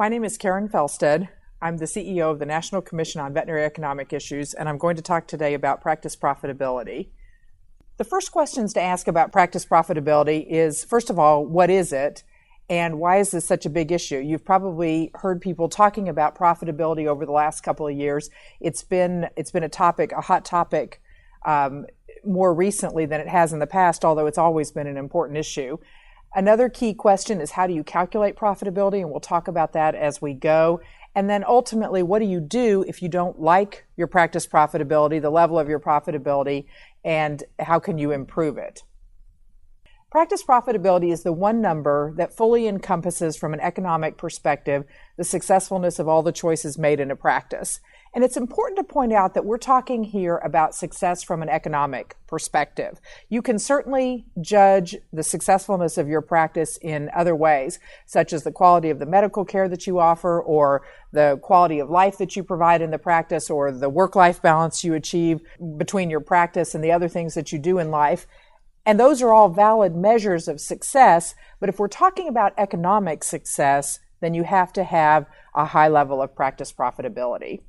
My name is Karen Felstead. I'm the CEO of the National Commission on Veterinary Economic Issues, and I'm going to talk today about practice profitability. The first questions to ask about practice profitability is, first of all, what is it? And why is this such a big issue? You've probably heard people talking about profitability over the last couple of years. It's been a hot topic, more recently than it has in the past, although it's always been an important issue. Another key question is, how do you calculate profitability? And we'll talk about that as we go. And then ultimately, what do you do if you don't like your practice profitability, the level of your profitability, and how can you improve it? Practice profitability is the one number that fully encompasses, from an economic perspective, the successfulness of all the choices made in a practice. And it's important to point out that we're talking here about success from an economic perspective. You can certainly judge the successfulness of your practice in other ways, such as the quality of the medical care that you offer, or the quality of life that you provide in the practice, or the work-life balance you achieve between your practice and the other things that you do in life. And those are all valid measures of success. But if we're talking about economic success, then you have to have a high level of practice profitability.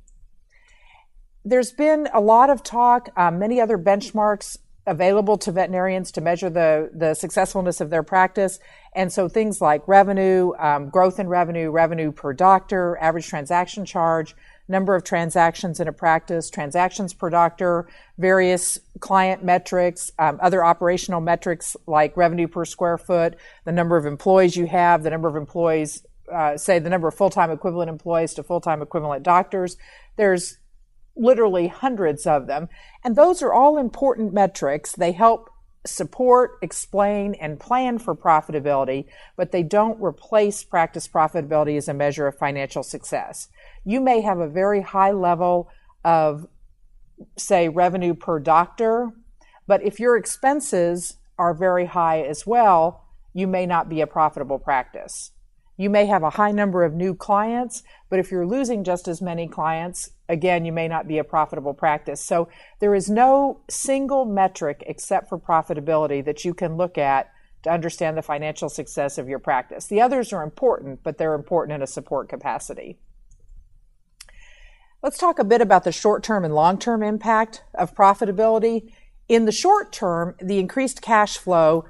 There's been a lot of talk, many other benchmarks available to veterinarians to measure the successfulness of their practice. And so things like revenue, growth in revenue, revenue per doctor, average transaction charge, number of transactions in a practice, transactions per doctor, various client metrics, other operational metrics like revenue per square foot, the number of employees you have, the number of employees, say the number of full-time equivalent employees to full-time equivalent doctors. There's literally hundreds of them. And those are all important metrics. They help support, explain, and plan for profitability, but they don't replace practice profitability as a measure of financial success. You may have a very high level of, say, revenue per doctor, but if your expenses are very high as well, you may not be a profitable practice. You may have a high number of new clients, but if you're losing just as many clients, again, you may not be a profitable practice. So there is no single metric except for profitability that you can look at to understand the financial success of your practice. The others are important, but they're important in a support capacity. Let's talk a bit about the short-term and long-term impact of profitability. In the short term, the increased cash flow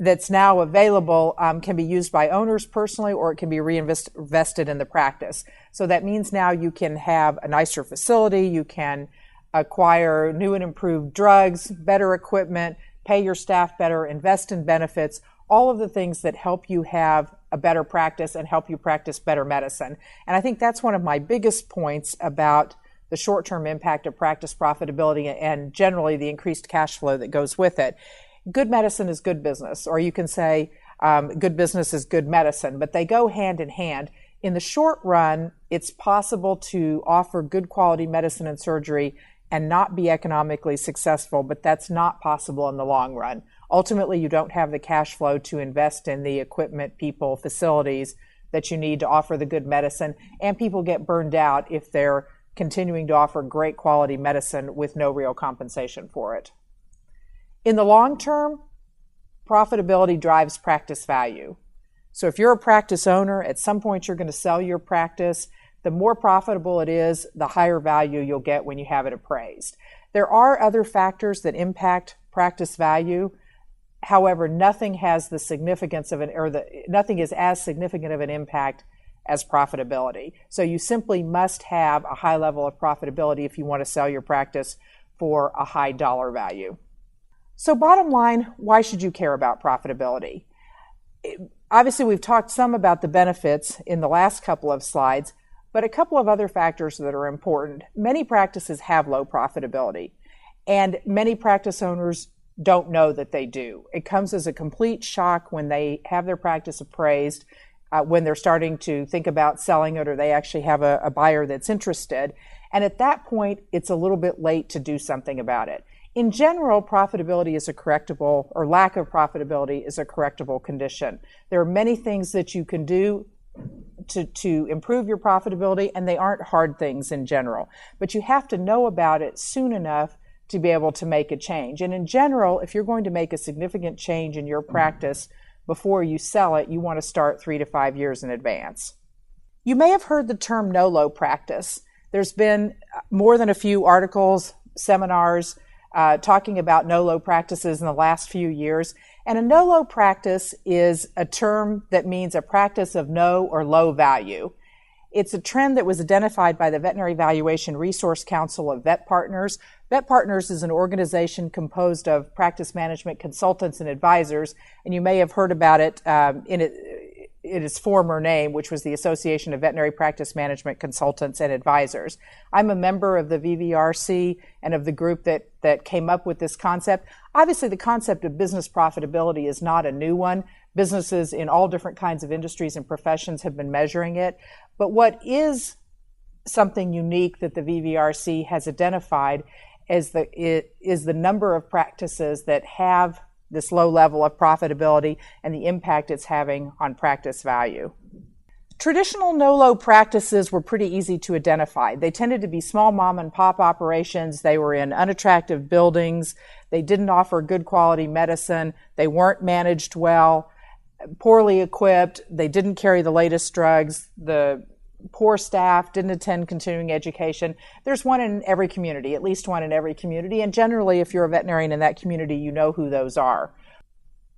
that's now available can be used by owners personally, or it can be reinvested in the practice. So that means now you can have a nicer facility, you can acquire new and improved drugs, better equipment, pay your staff better, invest in benefits, all of the things that help you have a better practice and help you practice better medicine. And I think that's one of my biggest points about the short-term impact of practice profitability and generally the increased cash flow that goes with it. Good medicine is good business, or you can say good business is good medicine, but they go hand in hand. In the short run, it's possible to offer good quality medicine and surgery and not be economically successful, but that's not possible in the long run. Ultimately, you don't have the cash flow to invest in the equipment, people, facilities that you need to offer the good medicine, and people get burned out if they're continuing to offer great quality medicine with no real compensation for it. In the long term, profitability drives practice value. So if you're a practice owner, at some point you're going to sell your practice. The more profitable it is, the higher value you'll get when you have it appraised. There are other factors that impact practice value. However, nothing has the significance of nothing is as significant of an impact as profitability. So you simply must have a high level of profitability if you want to sell your practice for a high dollar value. So bottom line, why should you care about profitability? Obviously, we've talked some about the benefits in the last couple of slides, but a couple of other factors that are important. Many practices have low profitability, and many practice owners don't know that they do. It comes as a complete shock when they have their practice appraised, when they're starting to think about selling it, or they actually have a buyer that's interested. And at that point, it's a little bit late to do something about it. In general, profitability is a correctable, or lack of profitability is a correctable condition. There are many things that you can do to improve your profitability, and they aren't hard things in general. But you have to know about it soon enough to be able to make a change. And in general, if you're going to make a significant change in your practice before you sell it, you want to start 3 to 5 years in advance. You may have heard the term NoLo Practice. There's been more than a few articles, seminars, talking about NoLo practices in the last few years. And a NoLo practice is a term that means a practice of no or low value. It's a trend that was identified by the Veterinary Valuation Resource Council of Vet Partners. Vet Partners is an organization composed of practice management consultants and advisors, and you may have heard about it in its former name, which was the Association of Veterinary Practice Management Consultants and Advisors. I'm a member of the VVRC and of the group that came up with this concept. Obviously, the concept of business profitability is not a new one. Businesses in all different kinds of industries and professions have been measuring it. But what is something unique that the VVRC has identified is the number of practices that have this low level of profitability and the impact it's having on practice value. Traditional NoLo practices were pretty easy to identify. They tended to be small mom and pop operations. They were in unattractive buildings. They didn't offer good quality medicine. They weren't managed well, poorly equipped. They didn't carry the latest drugs. The poor staff didn't attend continuing education. There's one in every community, at least one in every community. And generally, if you're a veterinarian in that community, you know who those are.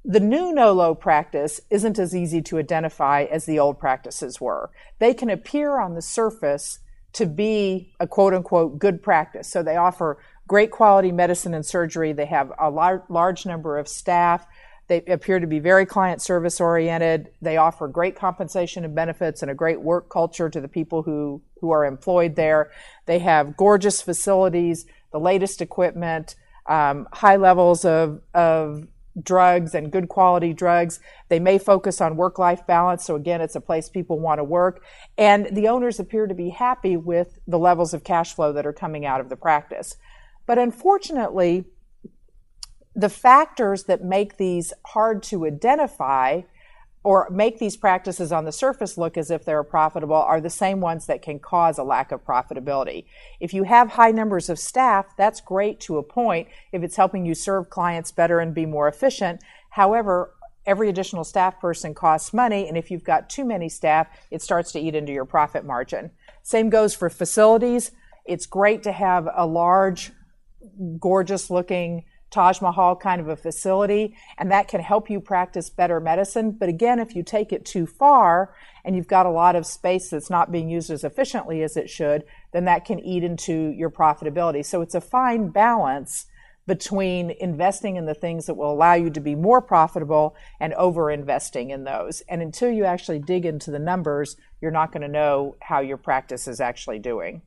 The new NoLo practice isn't as easy to identify as the old practices were. They can appear on the surface to be a quote-unquote good practice. So they offer great quality medicine and surgery. They have a large number of staff. They appear to be very client service oriented. They offer great compensation and benefits and a great work culture to the people who are employed there. They have gorgeous facilities, the latest equipment, high levels of drugs and good quality drugs. They may focus on work-life balance. So again, it's a place people want to work. And the owners appear to be happy with the levels of cash flow that are coming out of the practice. But unfortunately, the factors that make these hard to identify or make these practices on the surface look as if they're profitable are the same ones that can cause a lack of profitability. If you have high numbers of staff, that's great to a point if it's helping you serve clients better and be more efficient. However, every additional staff person costs money, and if you've got too many staff, it starts to eat into your profit margin. Same goes for facilities. It's great to have a large, gorgeous-looking Taj Mahal kind of a facility, and that can help you practice better medicine. But again, if you take it too far and you've got a lot of space that's not being used as efficiently as it should, then that can eat into your profitability. So it's a fine balance between investing in the things that will allow you to be more profitable and over-investing in those. And until you actually dig into the numbers, you're not going to know how your practice is actually doing.